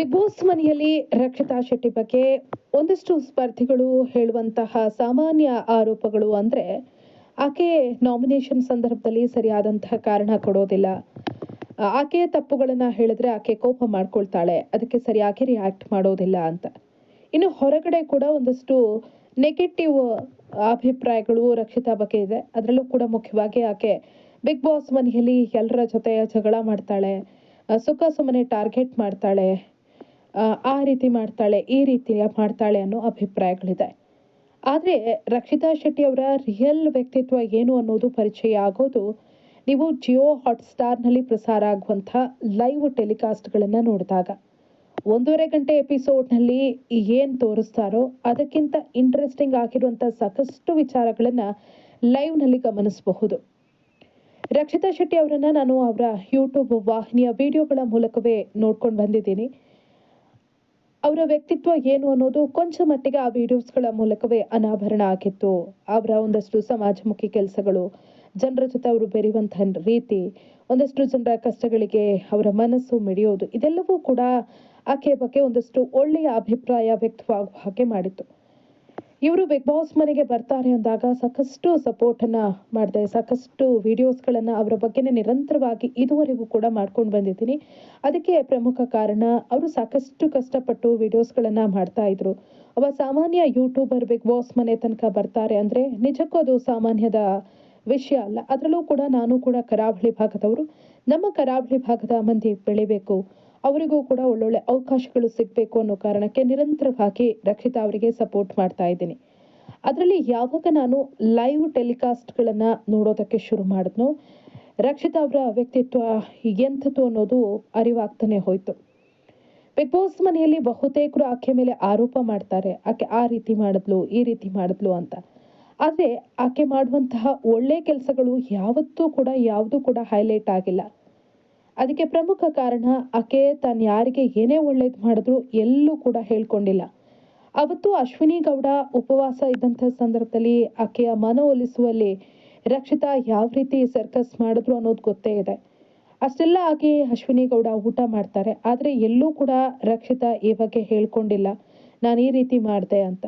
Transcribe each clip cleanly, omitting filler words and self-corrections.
Big boss ಮನೆಯಲ್ಲಿ ರಕ್ಷಿತಾ ಶೆಟ್ಟಿ ಬಗ್ಗೆ ಒಂದಷ್ಟು ಸ್ಪರ್ಧಿಗಳು ಹೇಳುವಂತಹ ಸಾಮಾನ್ಯ ಆರೋಪಗಳು ಅಂದ್ರೆ ಆಕೆ ನಾಮಿನೇಷನ್ ಸಂದರ್ಭದಲ್ಲಿ ಸರಿಯಾದಂತಹ ಕಾರಣ ಕೊಡೋದಿಲ್ಲ. ಆಕೆಯ ತಪ್ಪುಗಳನ್ನ ಹೇಳಿದ್ರೆ ಆಕೆ ಕೋಪ ಮಾಡ್ಕೊಳ್ತಾಳೆ, ಅದಕ್ಕೆ ಸರಿಯಾಗಿ ರಿಯಾಕ್ಟ್ ಮಾಡೋದಿಲ್ಲ ಅಂತ. ಇನ್ನು ಹೊರಗಡೆ ಕೂಡ ಒಂದಷ್ಟು ನೆಗೆಟಿವ್ ಅಭಿಪ್ರಾಯಗಳು ರಕ್ಷಿತಾ ಬಗ್ಗೆ ಇದೆ. ಅದರಲ್ಲೂ ಕೂಡ ಮುಖ್ಯವಾಗಿ ಆಕೆ ಬಿಗ್ ಬಾಸ್ ಮನೆಯಲ್ಲಿ ಎಲ್ಲರ ಜೊತೆ ಜಗಳ ಮಾಡ್ತಾಳೆ, ಸುಖ ಸುಮ್ಮನೆ ಟಾರ್ಗೆಟ್ ಮಾಡ್ತಾಳೆ, ಆ ರೀತಿ ಮಾಡ್ತಾಳೆ, ಈ ರೀತಿ ಮಾಡ್ತಾಳೆ ಅನ್ನೋ ಅಭಿಪ್ರಾಯಗಳಿದೆ. ಆದರೆ ರಕ್ಷಿತಾ ಶೆಟ್ಟಿ ಅವರ ರಿಯಲ್ ವ್ಯಕ್ತಿತ್ವ ಏನು ಅನ್ನೋದು ಪರಿಚಯ ಆಗೋದು ನೀವು ಜಿಯೋ ಹಾಟ್‌ಸ್ಟಾರ್‌ನಲ್ಲಿ ಪ್ರಸಾರ ಆಗುವಂಥ ಲೈವ್ ಟೆಲಿಕಾಸ್ಟ್ಗಳನ್ನು ನೋಡಿದಾಗ. 1.5 ಗಂಟೆ ಎಪಿಸೋಡ್‌ನಲ್ಲಿ ಏನು ತೋರಿಸ್ತಾರೋ ಅದಕ್ಕಿಂತ ಇಂಟ್ರೆಸ್ಟಿಂಗ್ ಆಗಿರುವಂಥ ಸಾಕಷ್ಟು ವಿಚಾರಗಳನ್ನು ಲೈವ್‌ನಲ್ಲಿ ಗಮನಿಸಬಹುದು. ರಕ್ಷಿತಾ ಶೆಟ್ಟಿ ಅವರನ್ನು ನಾನು ಅವರ ಯೂಟ್ಯೂಬ್ ವಾಹಿನಿಯ ವಿಡಿಯೋಗಳ ಮೂಲಕವೇ ನೋಡ್ಕೊಂಡು ಬಂದಿದ್ದೀನಿ. ಅವರ ವ್ಯಕ್ತಿತ್ವ ಏನು ಅನ್ನೋದು ಕೊಂಚ ಮಟ್ಟಿಗೆ ಆ ವಿಡಿಯೋಸ್ಗಳ ಮೂಲಕವೇ ಅನಾವರಣ ಆಗಿತ್ತು. ಅವರ ಒಂದಷ್ಟು ಸಮಾಜಮುಖಿ ಕೆಲಸಗಳು, ಜನರ ಜೊತೆ ಅವರು ಬೆರೆಯುವಂತಹ ರೀತಿ, ಒಂದಷ್ಟು ಜನರ ಕಷ್ಟಗಳಿಗೆ ಅವರ ಮನಸ್ಸು ಮಿಡಿಯೋದು, ಇದೆಲ್ಲವೂ ಕೂಡ ಆಕೆಯ ಬಗ್ಗೆ ಒಂದಷ್ಟು ಒಳ್ಳೆಯ ಅಭಿಪ್ರಾಯ ವ್ಯಕ್ತವಾಗುವ ಹಾಗೆ ಮಾಡಿತ್ತು. ಇವರು ಬಿಗ್ ಬಾಸ್ ಮನೆಗೆ ಬರ್ತಾರೆ ಅಂದಾಗ ಸಾಕಷ್ಟು ಸಪೋರ್ಟ್ ಅನ್ನ ಮಾಡಿದೆ, ಸಾಕಷ್ಟು ವಿಡಿಯೋಸ್ಗಳನ್ನ ಅವರ ಬಗ್ಗೆನೇ ನಿರಂತರವಾಗಿ ಇದುವರೆಗೂ ಕೂಡ ಮಾಡ್ಕೊಂಡು ಬಂದಿದ್ದೀನಿ. ಅದಕ್ಕೆ ಪ್ರಮುಖ ಕಾರಣ ಅವರು ಸಾಕಷ್ಟು ಕಷ್ಟಪಟ್ಟು ವಿಡಿಯೋಸ್ಗಳನ್ನ ಮಾಡ್ತಾ ಇದ್ರು. ಒಬ್ಬ ಸಾಮಾನ್ಯ ಯೂಟ್ಯೂಬರ್ ಬಿಗ್ ಬಾಸ್ ಮನೆ ತನಕ ಬರ್ತಾರೆ ಅಂದ್ರೆ ನಿಜಕ್ಕೂ ಅದು ಸಾಮಾನ್ಯದ ವಿಷಯ ಅಲ್ಲ. ಅದರಲ್ಲೂ ಕೂಡ ನಾನು ಕೂಡ ಕರಾವಳಿ ಭಾಗದವರು, ನಮ್ಮ ಕರಾವಳಿ ಭಾಗದ ಮಂದಿ ಬೆಳಿಬೇಕು, ಅವರಿಗೂ ಕೂಡ ಒಳ್ಳೊಳ್ಳೆ ಅವಕಾಶಗಳು ಸಿಗಬೇಕು ಅನ್ನೋ ಕಾರಣಕ್ಕೆ ನಿರಂತರವಾಗಿ ರಕ್ಷಿತಾ ಅವರಿಗೆ ಸಪೋರ್ಟ್ ಮಾಡ್ತಾ ಇದ್ದೀನಿ. ಅದರಲ್ಲಿ ಯಾವಾಗ ನಾನು ಲೈವ್ ಟೆಲಿಕಾಸ್ಟ್ಗಳನ್ನ ನೋಡೋದಕ್ಕೆ ಶುರು ಮಾಡಿದ್ನೋ ರಕ್ಷಿತಾ ಅವರ ವ್ಯಕ್ತಿತ್ವ ಎಂಥದ್ದು ಅನ್ನೋದು ಅರಿವಾಗ್ತಾನೆ ಹೋಯ್ತು. ಬಿಗ್ ಬಾಸ್ ಮನೆಯಲ್ಲಿ ಬಹುತೇಕರು ಆಕೆ ಮೇಲೆ ಆರೋಪ ಮಾಡ್ತಾರೆ, ಆಕೆ ಆ ರೀತಿ ಮಾಡಿದ್ಲು, ಈ ರೀತಿ ಮಾಡಿದ್ಲು ಅಂತ. ಆದ್ರೆ ಆಕೆ ಮಾಡುವಂತಹ ಒಳ್ಳೆ ಕೆಲಸಗಳು ಯಾವುದು ಕೂಡ ಹೈಲೈಟ್ ಆಗಿಲ್ಲ. ಅದಕ್ಕೆ ಪ್ರಮುಖ ಕಾರಣ ಆಕೆ ತಾನು ಯಾರಿಗೆ ಏನೇ ಒಳ್ಳೇದು ಮಾಡಿದ್ರು ಎಲ್ಲೂ ಕೂಡ ಹೇಳ್ಕೊಂಡಿಲ್ಲ. ಅವತ್ತು ಅಶ್ವಿನಿ ಗೌಡ ಉಪವಾಸ ಇದ್ದಂಥ ಸಂದರ್ಭದಲ್ಲಿ ಆಕೆಯ ಮನವೊಲಿಸುವಲ್ಲಿ ರಕ್ಷಿತಾ ಯಾವ ರೀತಿ ಸರ್ಕಸ್ ಮಾಡಿದ್ರು ಅನ್ನೋದು ಗೊತ್ತೇ ಇದೆ. ಅಷ್ಟೆಲ್ಲ ಆಗಿ ಅಶ್ವಿನಿ ಗೌಡ ಊಟ ಮಾಡ್ತಾರೆ, ಆದ್ರೆ ಎಲ್ಲೂ ಕೂಡ ರಕ್ಷಿತಾ ಈ ಬಗ್ಗೆ ಹೇಳ್ಕೊಂಡಿಲ್ಲ, ನಾನು ಈ ರೀತಿ ಮಾಡಿದೆ ಅಂತ.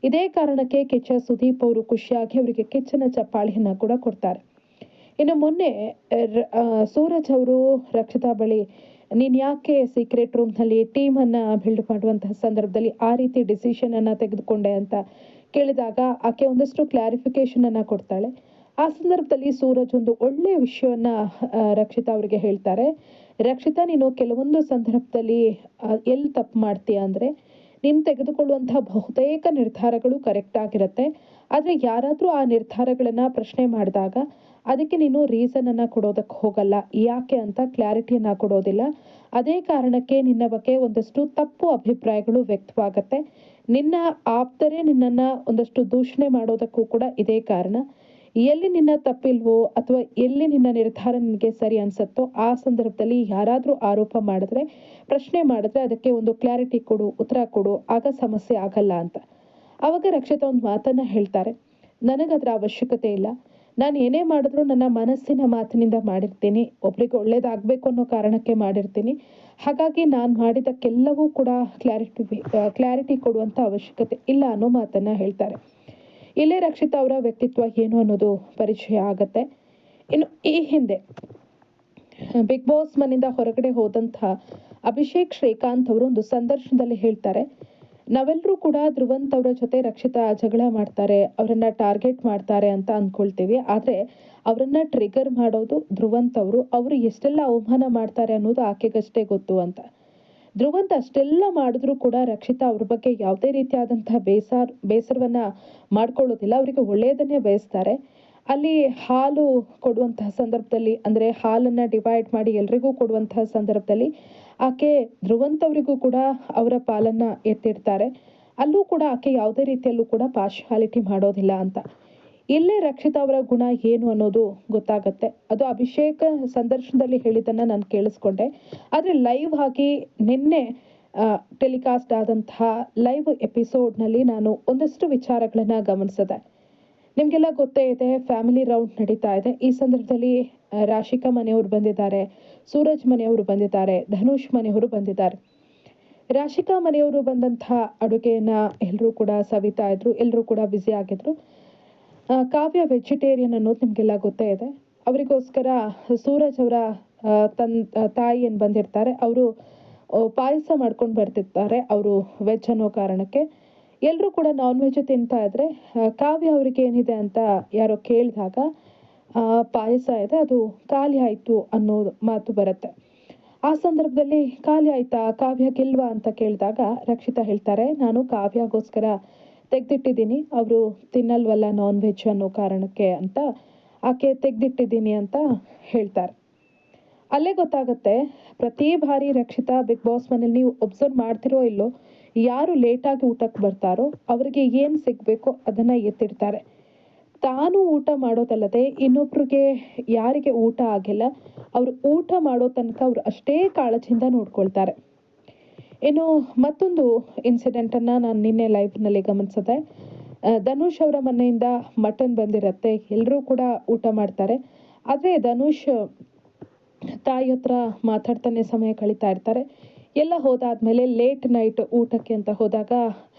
ಇದೇ ಕಾರಣಕ್ಕೆ ಕಿಚ್ಚ ಸುದೀಪ್ ಅವರು ಖುಷಿಯಾಗಿ ಅವರಿಗೆ ಕಿಚ್ಚನ ಚಪ್ಪಾಳಿಯನ್ನ ಕೂಡ ಕೊಡ್ತಾರೆ. ಇನ್ನು ಮೊನ್ನೆ ಸೂರಜ್ ಅವರು ರಕ್ಷಿತಾ ಬಳಿ ನೀನ್ ಯಾಕೆ ಸೀಕ್ರೆಟ್ ರೂಮ್ ನಲ್ಲಿ ಟೀಮ್ ಅನ್ನ ಬಿಲ್ಡ್ ಮಾಡುವಂತಹ ಸಂದರ್ಭದಲ್ಲಿ ಆ ರೀತಿ ಡಿಸಿಷನ್ ಅನ್ನ ತೆಗೆದುಕೊಂಡೆ ಅಂತ ಕೇಳಿದಾಗ ಆಕೆ ಒಂದಷ್ಟು ಕ್ಲಾರಿಫಿಕೇಶನ್ ಅನ್ನ ಕೊಡ್ತಾಳೆ. ಆ ಸಂದರ್ಭದಲ್ಲಿ ಸೂರಜ್ ಒಂದು ಒಳ್ಳೆ ವಿಷಯವನ್ನ ರಕ್ಷಿತಾ ಅವರಿಗೆ ಹೇಳ್ತಾರೆ. ರಕ್ಷಿತಾ, ನೀನು ಕೆಲವೊಂದು ಸಂದರ್ಭದಲ್ಲಿ ಎಲ್ಲಿ ತಪ್ಪು ಮಾಡ್ತೀಯ ಅಂದ್ರೆ ನೀನು ತೆಗೆದುಕೊಳ್ಳುವಂತಹ ಬಹುತೇಕ ನಿರ್ಧಾರಗಳು ಕರೆಕ್ಟ್ ಆಗಿರುತ್ತೆ, ಆದ್ರೆ ಯಾರಾದ್ರೂ ಆ ನಿರ್ಧಾರಗಳನ್ನ ಪ್ರಶ್ನೆ ಮಾಡಿದಾಗ ಅದಕ್ಕೆ ನೀನು ರೀಸನ್ ಅನ್ನ ಕೊಡೋದಕ್ಕೆ ಹೋಗಲ್ಲ, ಯಾಕೆ ಅಂತ ಕ್ಲಾರಿಟಿಯನ್ನ ಕೊಡೋದಿಲ್ಲ. ಅದೇ ಕಾರಣಕ್ಕೆ ನಿನ್ನ ಬಗ್ಗೆ ಒಂದಷ್ಟು ತಪ್ಪು ಅಭಿಪ್ರಾಯಗಳು ವ್ಯಕ್ತವಾಗತ್ತೆ. ನಿನ್ನ ಆಪ್ತರೇ ನಿನ್ನನ್ನ ಒಂದಷ್ಟು ದೂಷಣೆ ಮಾಡೋದಕ್ಕೂ ಕೂಡ ಇದೇ ಕಾರಣ. ಎಲ್ಲಿ ನಿನ್ನ ತಪ್ಪಿಲ್ವೋ ಅಥವಾ ಎಲ್ಲಿ ನಿನ್ನ ನಿರ್ಧಾರ ನಿನಗೆ ಸರಿ ಅನ್ಸತ್ತೋ ಆ ಸಂದರ್ಭದಲ್ಲಿ ಯಾರಾದ್ರೂ ಆರೋಪ ಮಾಡಿದ್ರೆ, ಪ್ರಶ್ನೆ ಮಾಡಿದ್ರೆ ಅದಕ್ಕೆ ಒಂದು ಕ್ಲಾರಿಟಿ ಕೊಡು, ಉತ್ತರ ಕೊಡು, ಆಗ ಸಮಸ್ಯೆ ಆಗಲ್ಲ ಅಂತ. ಅವಾಗ ರಕ್ಷಿತಾ ಒಂದು ಮಾತನ್ನ ಹೇಳ್ತಾರೆ, ನನಗದ್ರ ಅವಶ್ಯಕತೆ ಇಲ್ಲ, ನಾನು ಏನೇ ಮಾಡಿದ್ರು ನನ್ನ ಮನಸ್ಸಿನ ಮಾತಿನಿಂದ ಮಾಡಿರ್ತೀನಿ, ಒಬ್ರಿಗೆ ಒಳ್ಳೇದಾಗಬೇಕು ಅನ್ನೋ ಕಾರಣಕ್ಕೆ ಮಾಡಿರ್ತೀನಿ. ಹಾಗಾಗಿ ನಾನು ಮಾಡಿದಕ್ಕೆಲ್ಲವೂ ಕೂಡ ಕ್ಲಾರಿಟಿ ಕೊಡುವಂತ ಅವಶ್ಯಕತೆ ಇಲ್ಲ ಅನ್ನೋ ಮಾತನ್ನ ಹೇಳ್ತಾರೆ. ಇಲ್ಲೇ ರಕ್ಷಿತಾ ಅವರ ವ್ಯಕ್ತಿತ್ವ ಏನು ಅನ್ನೋದು ಪರಿಚಯ ಆಗತ್ತೆ. ಇನ್ನು ಈ ಹಿಂದೆ ಬಿಗ್ ಬಾಸ್ ಮನೆಯಿಂದ ಹೊರಗಡೆ ಹೋದಂತ ಅಭಿಷೇಕ್ ಶ್ರೀಕಾಂತ್ ಅವರು ಒಂದು ಸಂದರ್ಶನದಲ್ಲಿ ಹೇಳ್ತಾರೆ, ನಾವೆಲ್ಲರೂ ಕೂಡ ಧ್ರುವಂತ್ ಅವರ ಜೊತೆ ರಕ್ಷಿತಾ ಜಗಳ ಮಾಡ್ತಾರೆ, ಅವರನ್ನ ಟಾರ್ಗೆಟ್ ಮಾಡ್ತಾರೆ ಅಂತ ಅನ್ಕೊಳ್ತೀವಿ. ಆದ್ರೆ ಅವರನ್ನ ಟ್ರಿಗರ್ ಮಾಡೋದು ಧ್ರುವಂತ್ ಅವರು ಎಷ್ಟೆಲ್ಲ ಅವಮಾನ ಮಾಡ್ತಾರೆ ಅನ್ನೋದು ಆಕೆಗಷ್ಟೇ ಗೊತ್ತು ಅಂತ. ಧ್ರುವಂತ್ ಅಷ್ಟೆಲ್ಲ ಮಾಡಿದ್ರು ಕೂಡ ರಕ್ಷಿತಾ ಅವ್ರ ಬಗ್ಗೆ ಯಾವುದೇ ರೀತಿಯಾದಂತಹ ಬೇಸರವನ್ನ ಮಾಡ್ಕೊಳ್ಳೋದಿಲ್ಲ, ಅವರಿಗೆ ಒಳ್ಳೆಯದನ್ನೇ ಬಯಸ್ತಾರೆ. ಅಲ್ಲಿ ಹಾಲು ಕೊಡುವಂತಹ ಸಂದರ್ಭದಲ್ಲಿ ಅಂದ್ರೆ ಹಾಲನ್ನ ಡಿವೈಡ್ ಮಾಡಿ ಎಲ್ರಿಗೂ ಕೊಡುವಂತಹ ಸಂದರ್ಭದಲ್ಲಿ ಆಕೆ ಧ್ರುವಂತ್ ಅವರಿಗೂ ಕೂಡ ಅವರ ಪಾಲನ್ನ ಎತ್ತಿಡ್ತಾರೆ. ಅಲ್ಲೂ ಕೂಡ ಆಕೆ ಯಾವುದೇ ರೀತಿಯಲ್ಲೂ ಕೂಡ ಪಾರ್ಶಿಯಾಲಿಟಿ ಮಾಡೋದಿಲ್ಲ ಅಂತ. ಇಲ್ಲೇ ರಕ್ಷಿತಾ ಅವರ ಗುಣ ಏನು ಅನ್ನೋದು ಗೊತ್ತಾಗತ್ತೆ. ಅದು ಅಭಿಷೇಕ್ ಸಂದರ್ಶನದಲ್ಲಿ ಹೇಳಿದ್ದನ್ನ ನಾನು ಕೇಳಿಸ್ಕೊಂಡೆ. ಆದ್ರೆ ಲೈವ್ ಆಗಿ ನಿನ್ನೆ ಟೆಲಿಕಾಸ್ಟ್ ಆದಂತಹ ಲೈವ್ ಎಪಿಸೋಡ್ನಲ್ಲಿ ನಾನು ಒಂದಷ್ಟು ವಿಚಾರಗಳನ್ನ ಗಮನಿಸಿದೆ. ನಿಮ್ಗೆಲ್ಲ ಗೊತ್ತೇ ಇದೆ, ಫ್ಯಾಮಿಲಿ ರೌಂಡ್ ನಡೀತಾ ಇದೆ. ಈ ಸಂದರ್ಭದಲ್ಲಿ ರಾಶಿಕಾ ಮನೆಯವರು ಬಂದಿದ್ದಾರೆ, ಸೂರಜ್ ಮನೆಯವರು ಬಂದಿದ್ದಾರೆ, ಧನುಷ್ ಮನೆಯವರು ಬಂದಿದ್ದಾರೆ. ರಾಶಿಕಾ ಮನೆಯವರು ಬಂದಂತಹ ಅಡುಗೆಯನ್ನ ಎಲ್ಲರೂ ಕೂಡ ಸವಿತಾ ಇದ್ರು, ಎಲ್ಲರೂ ಕೂಡ ಬ್ಯುಸಿ ಆಗಿದ್ರು. ಕಾವ್ಯ ವೆಜಿಟೇರಿಯನ್ ಅನ್ನೋದು ನಿಮಗೆಲ್ಲ ಗೊತ್ತೇ ಇದೆ. ಅವರಿಗೋಸ್ಕರ ಸೂರಜ್ ಅವರ ತಾಯಿ ಏನು ಬಂದಿರ್ತಾರೆ, ಅವರು ಪಾಯಸ ಮಾಡ್ಕೊಂಡು ಬರ್ತಿರ್ತಾರೆ. ಅವರು ವೆಜ್ ಅನ್ನೋ ಕಾರಣಕ್ಕೆ ಎಲ್ಲರೂ ಕೂಡ ನಾನ್ ವೆಜ್ ತಿಂತಾ ಇದ್ರೆ ಕಾವ್ಯ ಅವ್ರಿಗೆ ಏನಿದೆ ಅಂತ ಯಾರೋ ಕೇಳಿದಾಗ ಪಾಯಸ ಇದೆ, ಅದು ಖಾಲಿ ಆಯ್ತು ಅನ್ನೋ ಮಾತು ಬರುತ್ತೆ. ಆ ಸಂದರ್ಭದಲ್ಲಿ ಖಾಲಿ ಆಯ್ತಾ, ಕಾವ್ಯಕ್ಕಿಲ್ವಾ ಅಂತ ಕೇಳಿದಾಗ ರಕ್ಷಿತಾ ಹೇಳ್ತಾರೆ, ನಾನು ಕಾವ್ಯಗೋಸ್ಕರ ತೆಗ್ದಿಟ್ಟಿದ್ದೀನಿ, ಅವರು ತಿನ್ನಲ್ವಲ್ಲ ನಾನ್ ವೆಜ್ ಅನ್ನೋ ಕಾರಣಕ್ಕೆ ಅಂತ ಆಕೆ ತೆಗ್ದಿಟ್ಟಿದ್ದೀನಿ ಅಂತ ಹೇಳ್ತಾರೆ. ಅಲ್ಲೇ ಗೊತ್ತಾಗುತ್ತೆ, ಪ್ರತಿ ಬಾರಿ ರಕ್ಷಿತಾ ಬಿಗ್ ಬಾಸ್ ಮನೇಲಿ ನೀವು ಒಬ್ಸರ್ವ್ ಮಾಡ್ತಿರೋ ಇಲ್ಲೋ, ಯಾರು ಲೇಟಾಗಿ ಊಟಕ್ಕೆ ಬರ್ತಾರೋ ಅವರಿಗೆ ಏನು ಸಿಗಬೇಕೋ ಅದನ್ನ ಎತ್ತಿಡ್ತಾರೆ. ತಾನು ಊಟ ಮಾಡೋದಲ್ಲದೆ ಇನ್ನೊಬ್ರಿಗೆ ಯಾರಿಗೆ ಊಟ ಆಗಿಲ್ಲ ಅವರು ಊಟ ಮಾಡೋ ತನಕ ಅವರು ಅಷ್ಟೇ ಕಾಳಜಿಯಿಂದ ನೋಡ್ಕೊಳ್ತಾರೆ. ಇನ್ನು ಮತ್ತೊಂದು ಇನ್ಸಿಡೆಂಟ್ ಅನ್ನ ನಾನು ನಿನ್ನೆ ಲೈವ್ನಲ್ಲಿ ಗಮನಿಸಿದೆ. ಧನುಷ್ ಅವರ ಮನೆಯಿಂದ ಮಟನ್ ಬಂದಿರತ್ತೆ, ಎಲ್ಲರೂ ಕೂಡ ಊಟ ಮಾಡ್ತಾರೆ. ಆದ್ರೆ ಧನುಷ್ ತಾಯಿ ಹತ್ರ ಮಾತಾಡ್ತಾನೆ ಸಮಯ ಕಳೀತಾ ಇರ್ತಾರೆ. ಎಲ್ಲ ಹೋದಾದ್ಮೇಲೆ ಲೇಟ್ ನೈಟ್ ಊಟಕ್ಕೆ ಅಂತ ಹೋದಾಗ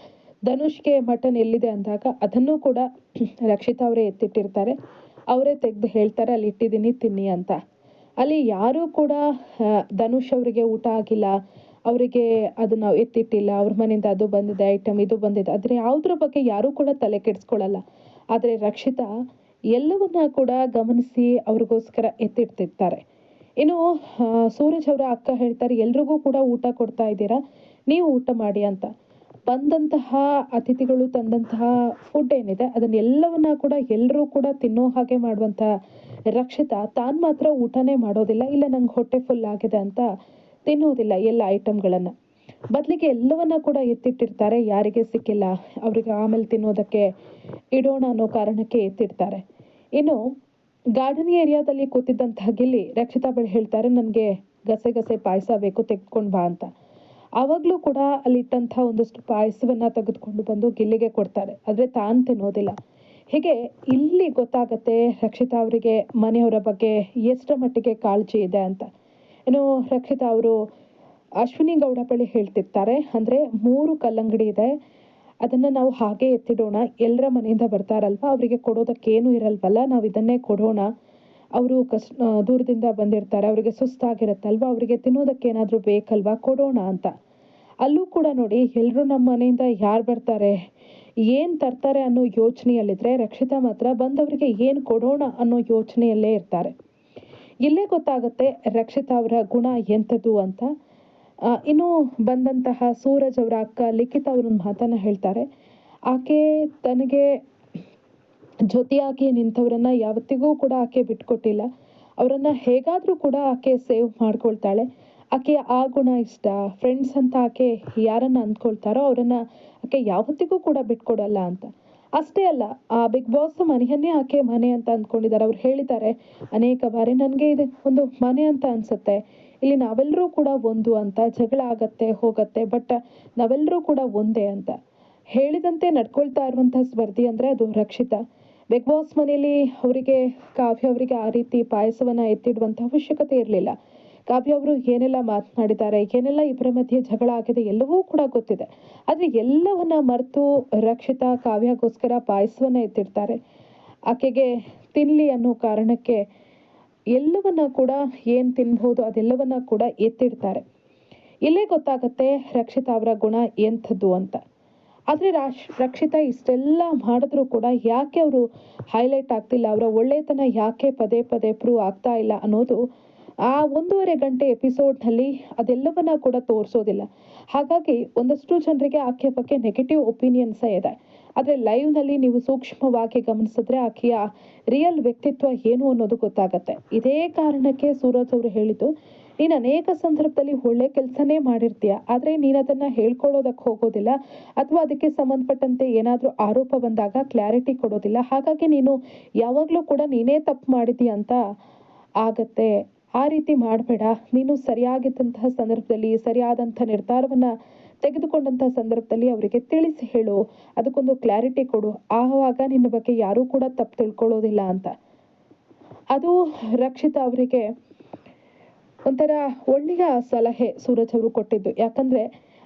ಧನುಷ್ಗೆ ಮಟನ್ ಎಲ್ಲಿದೆ ಅಂದಾಗ ಅದನ್ನು ಕೂಡ ರಕ್ಷಿತಾ ಅವರೇ ಎತ್ತಿಟ್ಟಿರ್ತಾರೆ. ಅವರೇ ತೆಗೆದು ಹೇಳ್ತಾರೆ, ಅಲ್ಲಿ ಇಟ್ಟಿದ್ದೀನಿ ತಿನ್ನಿ ಅಂತ. ಅಲ್ಲಿ ಯಾರೂ ಕೂಡ ಧನುಷ್ ಅವರಿಗೆ ಊಟ ಆಗಿಲ್ಲ, ಅವರಿಗೆ ಅದನ್ನ ಎತ್ತಿಟ್ಟಿಲ್ಲ, ಅವ್ರ ಮನೆಯಿಂದ ಅದು ಬಂದಿದೆ ಐಟಮ್, ಇದು ಬಂದಿದೆ, ಆದ್ರೆ ಯಾವುದ್ರ ಬಗ್ಗೆ ಯಾರೂ ಕೂಡ ತಲೆ ಕೆಡಿಸ್ಕೊಳ್ಳಲ್ಲ. ಆದ್ರೆ ರಕ್ಷಿತಾ ಎಲ್ಲವನ್ನ ಕೂಡ ಗಮನಿಸಿ ಅವ್ರಿಗೋಸ್ಕರ ಎತ್ತಿಡ್ತಿರ್ತಾರೆ. ಇನ್ನು ಸೂರಜ್ ಅವರ ಅಕ್ಕ ಹೇಳ್ತಾರೆ, ಎಲ್ರಿಗೂ ಕೂಡ ಊಟ ಕೊಡ್ತಾ ಇದ್ದೀರಾ, ನೀವು ಊಟ ಮಾಡಿ ಅಂತ. ಬಂದಂತಹ ಅತಿಥಿಗಳು ತಂದಂತಹ ಫುಡ್ ಏನಿದೆ ಅದನ್ನೆಲ್ಲವನ್ನ ಕೂಡ ಎಲ್ಲರೂ ಕೂಡ ತಿನ್ನೋ ಹಾಗೆ ಮಾಡುವಂತಹ ರಕ್ಷಿತಾ ತಾನ್ ಮಾತ್ರ ಊಟನೇ ಮಾಡೋದಿಲ್ಲ, ಇಲ್ಲ ನಂಗೆ ಹೊಟ್ಟೆ ಫುಲ್ ಆಗಿದೆ ಅಂತ ತಿನ್ನೋದಿಲ್ಲ ಎಲ್ಲ ಐಟಮ್ಗಳನ್ನ. ಬದಲಿಗೆ ಎಲ್ಲವನ್ನ ಕೂಡ ಎತ್ತಿಟ್ಟಿರ್ತಾರೆ, ಯಾರಿಗೆ ಸಿಕ್ಕಿಲ್ಲ ಅವ್ರಿಗೆ ಆಮೇಲೆ ತಿನ್ನೋದಕ್ಕೆ ಇಡೋಣ ಅನ್ನೋ ಕಾರಣಕ್ಕೆ ಎತ್ತಿಡ್ತಾರೆ. ಇನ್ನು ಗಾರ್ಡನ್ ಏರಿಯಾದಲ್ಲಿ ಕೂತಿದ್ದಂತಹ ಗಿಲ್ಲಿ ರಕ್ಷಿತಾ ಬಳಿ ಹೇಳ್ತಾರೆ, ನನಗೆ ಗಸೆ ಗಸೆ ಪಾಯಸ ಬೇಕು, ತೆಗೆದುಕೊಂಡು ಬಾ ಅಂತ. ಆವಾಗ್ಲೂ ಕೂಡ ಅಲ್ಲಿಟ್ಟಂಥ ಒಂದಷ್ಟು ಪಾಯಸವನ್ನ ತೆಗೆದುಕೊಂಡು ಬಂದು ಗಿಲ್ಲಿಗೆ ಕೊಡ್ತಾರೆ, ಆದ್ರೆ ತಾನು ತಿನ್ನೋದಿಲ್ಲ. ಹೀಗೆ ಇಲ್ಲಿ ಗೊತ್ತಾಗತ್ತೆ ರಕ್ಷಿತಾ ಅವರಿಗೆ ಮನೆಯವರ ಬಗ್ಗೆ ಎಷ್ಟರ ಮಟ್ಟಿಗೆ ಕಾಳಜಿ ಇದೆ ಅಂತ. ಇನ್ನು ರಕ್ಷಿತಾ ಅವರು ಅಶ್ವಿನಿ ಗೌಡ ಬಳಿ ಹೇಳ್ತಿರ್ತಾರೆ, ಅಂದ್ರೆ 3 ಕಲ್ಲಂಗಡಿ ಇದೆ, ಅದನ್ನ ನಾವು ಹಾಗೆ ಎತ್ತಿಡೋಣ, ಎಲ್ಲರ ಮನೆಯಿಂದ ಬರ್ತಾರಲ್ವಾ ಅವರಿಗೆ ಕೊಡೋದಕ್ಕೇನು ಇರಲ್ವಲ್ಲ, ನಾವು ಇದನ್ನೇ ಕೊಡೋಣ, ಅವರು ದೂರದಿಂದ ಬಂದಿರ್ತಾರೆ, ಅವರಿಗೆ ಸುಸ್ತಾಗಿರತ್ತಲ್ವಾ, ಅವರಿಗೆ ತಿನ್ನೋದಕ್ಕೆ ಏನಾದ್ರೂ ಬೇಕಲ್ವಾ, ಕೊಡೋಣ ಅಂತ. ಅಲ್ಲೂ ಕೂಡ ನೋಡಿ, ಎಲ್ರು ನಮ್ಮ ಮನೆಯಿಂದ ಯಾರು ಬರ್ತಾರೆ, ಏನ್ ತರ್ತಾರೆ ಅನ್ನೋ ಯೋಚನೆಯಲ್ಲಿದ್ರೆ ರಕ್ಷಿತಾ ಮಾತ್ರ ಬಂದವರಿಗೆ ಏನ್ ಕೊಡೋಣ ಅನ್ನೋ ಯೋಚನೆಯಲ್ಲೇ ಇರ್ತಾರೆ. ಇಲ್ಲೇ ಗೊತ್ತಾಗುತ್ತೆ ರಕ್ಷಿತಾ ಅವರ ಗುಣ ಎಂಥದ್ದು ಅಂತ. ಇನ್ನು ಬಂದಂತಹ ಸೂರಜ್ ಅವರ ಅಕ್ಕ ಲಿಖಿತಾ ಅವರೊಂದು ಮಾತನ್ನ ಹೇಳ್ತಾರೆ, ಆಕೆ ತನಗೆ ಜೊತೆಯಾಗಿ ನಿಂತವರನ್ನ ಯಾವತ್ತಿಗೂ ಕೂಡ ಆಕೆ ಬಿಟ್ಕೊಟ್ಟಿಲ್ಲ, ಅವರನ್ನ ಹೇಗಾದ್ರೂ ಕೂಡ ಆಕೆ ಸೇವ್ ಮಾಡ್ಕೊಳ್ತಾಳೆ, ಆಕೆ ಆ ಗುಣ ಇಷ್ಟ. ಫ್ರೆಂಡ್ಸ್ ಅಂತ ಆಕೆ ಯಾರನ್ನ ಅಂದ್ಕೊಳ್ತಾರೋ ಅವರನ್ನ ಆಕೆ ಯಾವತ್ತಿಗೂ ಕೂಡ ಬಿಟ್ಕೊಡಲ್ಲ ಅಂತ. ಅಷ್ಟೇ ಅಲ್ಲ, ಆ ಬಿಗ್ ಬಾಸ್ ಮನೆಯನ್ನೇ ಆಕೆ ಮನೆ ಅಂತ ಅಂದ್ಕೊಂಡಿದ್ದಾರೆ. ಅವ್ರು ಹೇಳಿದ್ದಾರೆ ಅನೇಕ ಬಾರಿ, ನನಗೆ ಇದು ಒಂದು ಮನೆ ಅಂತ ಅನ್ಸುತ್ತೆ, ಇಲ್ಲಿ ನಾವೆಲ್ಲರೂ ಕೂಡ ಒಂದು ಅಂತ, ಜಗಳ ಆಗತ್ತೆ ಹೋಗತ್ತೆ ಬಟ್ ನಾವೆಲ್ಲರೂ ಕೂಡ ಒಂದೇ ಅಂತ ಹೇಳಿದಂತೆ ನಡ್ಕೊಳ್ತಾ ಇರುವಂತಹ ಸ್ಪರ್ಧಿ ಅಂದ್ರೆ ಅದು ರಕ್ಷಿತಾ. ಬಿಗ್ ಬಾಸ್ ಮನೆಯಲ್ಲಿ ಅವರಿಗೆ ಕಾವ್ಯ ಅವರಿಗೆ ಆ ರೀತಿ ಪಾಯಸವನ್ನ ಎತ್ತಿಡುವಂತ ಅವಶ್ಯಕತೆ ಇರಲಿಲ್ಲ. ಕಾವ್ಯ ಅವರು ಏನೆಲ್ಲ ಮಾತನಾಡಿದ್ದಾರೆ, ಏನೆಲ್ಲ ಇಬ್ಬರ ಮಧ್ಯೆ ಜಗಳ ಆಗಿದೆ ಎಲ್ಲವೂ ಕೂಡ ಗೊತ್ತಿದೆ. ಆದ್ರೆ ಎಲ್ಲವನ್ನ ಮರೆತು ರಕ್ಷಿತಾ ಕಾವ್ಯಗೋಸ್ಕರ ಪಾಯಸವನ್ನ ಎತ್ತಿಡ್ತಾರೆ. ಆಕೆಗೆ ತಿನ್ಲಿ ಅನ್ನೋ ಕಾರಣಕ್ಕೆ ಎಲ್ಲವನ್ನ ಕೂಡ ಏನ್ ತಿನ್ಬಹುದು ಅದೆಲ್ಲವನ್ನ ಕೂಡ ಎತ್ತಿಡ್ತಾರೆ. ಇಲ್ಲೇ ಗೊತ್ತಾಗತ್ತೆ ರಕ್ಷಿತಾ ಅವರ ಗುಣ ಎಂಥದ್ದು ಅಂತ. ಆದ್ರೆ ರಕ್ಷಿತಾ ಇಷ್ಟೆಲ್ಲ ಮಾಡಿದ್ರು ಕೂಡ ಯಾಕೆ ಅವರು ಹೈಲೈಟ್ ಆಗ್ತಿಲ್ಲ, ಅವರ ಒಳ್ಳೆತನ ಯಾಕೆ ಪದೇ ಪದೇ ಪ್ರೂವ್ ಆಗ್ತಾ ಇಲ್ಲ ಅನ್ನೋದು ಆ 1.5 ಗಂಟೆ ಎಪಿಸೋಡ್ನಲ್ಲಿ ಅದೆಲ್ಲವನ್ನ ಕೂಡ ತೋರಿಸೋದಿಲ್ಲ. ಹಾಗಾಗಿ ಒಂದಷ್ಟು ಜನರಿಗೆ ಆಕೆಯ ಬಗ್ಗೆ ನೆಗೆಟಿವ್ ಒಪಿನಿಯನ್ಸ್ ಇದೆ. ಆದ್ರೆ ಲೈವ್ ನಲ್ಲಿ ನೀವು ಸೂಕ್ಷ್ಮವಾಗಿ ಗಮನಿಸಿದ್ರೆ ಆಕೆಯ ರಿಯಲ್ ವ್ಯಕ್ತಿತ್ವ ಏನು ಅನ್ನೋದು ಗೊತ್ತಾಗತ್ತೆ. ಇದೇ ಕಾರಣಕ್ಕೆ ಸೂರಜ್ ಅವರು ಹೇಳಿದ್ದು, ನೀನ್ ಅನೇಕ ಸಂದರ್ಭದಲ್ಲಿ ಒಳ್ಳೆ ಕೆಲಸನೇ ಮಾಡಿರ್ತೀಯ, ಆದ್ರೆ ನೀನ್ ಅದನ್ನ ಹೇಳ್ಕೊಳ್ಳೋದಕ್ಕೆ ಹೋಗೋದಿಲ್ಲ, ಅಥವಾ ಅದಕ್ಕೆ ಸಂಬಂಧಪಟ್ಟಂತೆ ಏನಾದ್ರೂ ಆರೋಪ ಬಂದಾಗ ಕ್ಲಾರಿಟಿ ಕೊಡೋದಿಲ್ಲ. ಹಾಗಾಗಿ ನೀನು ಯಾವಾಗ್ಲೂ ಕೂಡ ನೀನೇ ತಪ್ಪು ಮಾಡಿದೀಯ ಅಂತ ಆಗತ್ತೆ. ಆ ರೀತಿ ಮಾಡಬೇಡ, ನೀನು ಸರಿಯಾಗಿದ್ದಂತಹ ಸಂದರ್ಭದಲ್ಲಿ ಸರಿಯಾದಂತಹ ನಿರ್ಧಾರವನ್ನ ತೆಗೆದುಕೊಂಡಂತಹ ಸಂದರ್ಭದಲ್ಲಿ ಅವರಿಗೆ ತಿಳಿಸಿ ಹೇಳು, ಅದಕ್ಕೊಂದು ಕ್ಲಾರಿಟಿ ಕೊಡು, ಆವಾಗ ನಿನ್ನ ಬಗ್ಗೆ ಯಾರೂ ಕೂಡ ತಪ್ಪು ತಿಳ್ಕೊಳ್ಳೋದಿಲ್ಲ ಅಂತ. ಅದು ರಕ್ಷಿತಾ ಅವರಿಗೆ ಒಂಥರ ಒಳ್ಳೆಯ ಸಲಹೆ ಸೂರಜ್ ಅವರು ಕೊಟ್ಟಿದ್ದು. ಯಾಕಂದ್ರೆ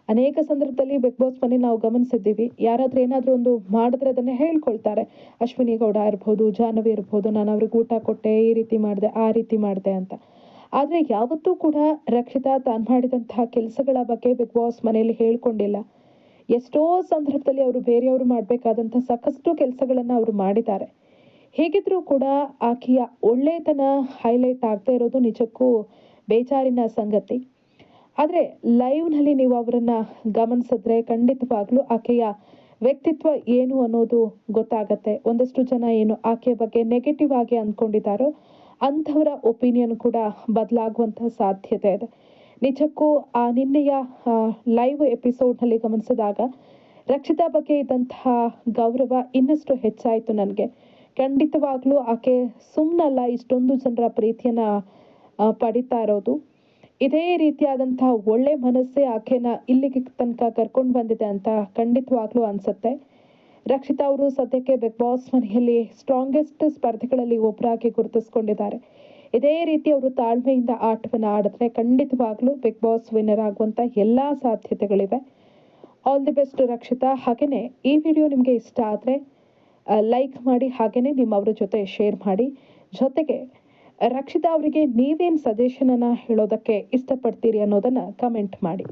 ಅನೇಕ ಸಂದರ್ಭದಲ್ಲಿ ಬಿಗ್ ಬಾಸ್ ಮನೆ ನಾವು ಗಮನಿಸಿದ್ದೀವಿ. ಯಾರಾದ್ರೂ ಏನಾದ್ರೂ ಒಂದು ಮಾಡಿದ್ರೆ ಅದನ್ನ ಹೇಳ್ಕೊಳ್ತಾರೆ. ಅಶ್ವಿನಿ ಗೌಡ ಇರ್ಬೋದು, ಜಾಹ್ನವಿ ಇರ್ಬೋದು, ನಾನು ಅವ್ರಿಗೆ ಊಟ ಕೊಟ್ಟೆ, ಈ ರೀತಿ ಮಾಡಿದೆ, ಆ ರೀತಿ ಮಾಡಿದೆ ಅಂತ. ಆದ್ರೆ ಯಾವತ್ತೂ ಕೂಡ ರಕ್ಷಿತಾ ತಾನು ಮಾಡಿದಂತಹ ಕೆಲಸಗಳ ಬಗ್ಗೆ ಬಿಗ್ ಬಾಸ್ ಮನೆಯಲ್ಲಿ ಹೇಳ್ಕೊಂಡಿಲ್ಲ. ಎಷ್ಟೋ ಸಂದರ್ಭದಲ್ಲಿ ಅವರು ಬೇರೆಯವರು ಮಾಡಬೇಕಾದಂಥ ಸಾಕಷ್ಟು ಕೆಲಸಗಳನ್ನ ಅವರು ಮಾಡಿದ್ದಾರೆ. ಹೇಗಿದ್ರೂ ಕೂಡ ಆಕೆಯ ಒಳ್ಳೆತನ ಹೈಲೈಟ್ ಆಗ್ತಾ ಇರೋದು ನಿಜಕ್ಕೂ ಬೇಜಾರಿನ ಸಂಗತಿ. ಆದರೆ ಲೈವ್ನಲ್ಲಿ ನೀವು ಅವರನ್ನ ಗಮನಿಸಿದ್ರೆ ಖಂಡಿತವಾಗ್ಲೂ ಆಕೆಯ ವ್ಯಕ್ತಿತ್ವ ಏನು ಅನ್ನೋದು ಗೊತ್ತಾಗತ್ತೆ. ಒಂದಷ್ಟು ಜನ ಏನು ಆಕೆಯ ಬಗ್ಗೆ ನೆಗೆಟಿವ್ ಆಗಿ ಅಂದ್ಕೊಂಡಿದ್ದಾರೋ ಅಂಥವರ ಒಪಿನಿಯನ್ ಕೂಡ ಬದಲಾಗುವಂತಹ ಸಾಧ್ಯತೆ ಇದೆ. ನಿಜಕ್ಕೂ ಆ ನಿನ್ನೆಯ ಲೈವ್ ಎಪಿಸೋಡ್ನಲ್ಲಿ ಗಮನಿಸಿದಾಗ ರಕ್ಷಿತಾ ಬಗ್ಗೆ ಇದ್ದಂತಹ ಗೌರವ ಇನ್ನಷ್ಟು ಹೆಚ್ಚಾಯಿತು ನನಗೆ. ಖಂಡಿತವಾಗ್ಲೂ ಆಕೆ ಸುಮ್ಮನಲ್ಲ ಇಷ್ಟೊಂದು ಜನರ ಪ್ರೀತಿಯನ್ನ ಪಡಿತಾ ಇರೋದು. ಇದೇ ರೀತಿಯಾದಂತಹ ಒಳ್ಳೆ ಮನಸ್ಸೇ ಆಕೆನ ಇಲ್ಲಿಗೆ ತನಕ ಕರ್ಕೊಂಡು ಬಂದಿದೆ ಅಂತ ಖಂಡಿತವಾಗ್ಲೂ ಅನ್ಸುತ್ತೆ. ರಕ್ಷಿತಾ ಅವರು ಸದ್ಯಕ್ಕೆ ಬಿಗ್ ಬಾಸ್ ಮನೆಯಲ್ಲಿ ಸ್ಟ್ರಾಂಗೆಸ್ಟ್ ಸ್ಪರ್ಧಿಗಳಲ್ಲಿ ಒಬ್ಬರಾಗಿ ಗುರುತಿಸ್ಕೊಂಡಿದ್ದಾರೆ. ಇದೇ ರೀತಿ ಅವರು ತಾಳ್ಮೆಯಿಂದ ಆಟವನ್ನು ಆಡಿದ್ರೆ ಖಂಡಿತವಾಗ್ಲೂ ಬಿಗ್ ಬಾಸ್ ವಿನ್ನರ್ ಆಗುವಂತ ಎಲ್ಲಾ ಸಾಧ್ಯತೆಗಳಿವೆ. All the best Rakshita. ಹಾಗೇನೆ ಈ ವಿಡಿಯೋ ನಿಮಗೆ ಇಷ್ಟ ಆದ್ರೆ ಲೈಕ್ ಮಾಡಿ, ಹಾಗೇನೆ ನಿಮ್ಮವರ ಜೊತೆ ಶೇರ್ ಮಾಡಿ. ಜೊತೆಗೆ ರಕ್ಷಿತಾ ಅವರಿಗೆ ನೀವೇನ್ ಸಜೆಷನ್ ಅನ್ನ ಹೇಳೋದಕ್ಕೆ ಇಷ್ಟಪಡ್ತೀರಿ ಅನ್ನೋದನ್ನ ಕಮೆಂಟ್ ಮಾಡಿ.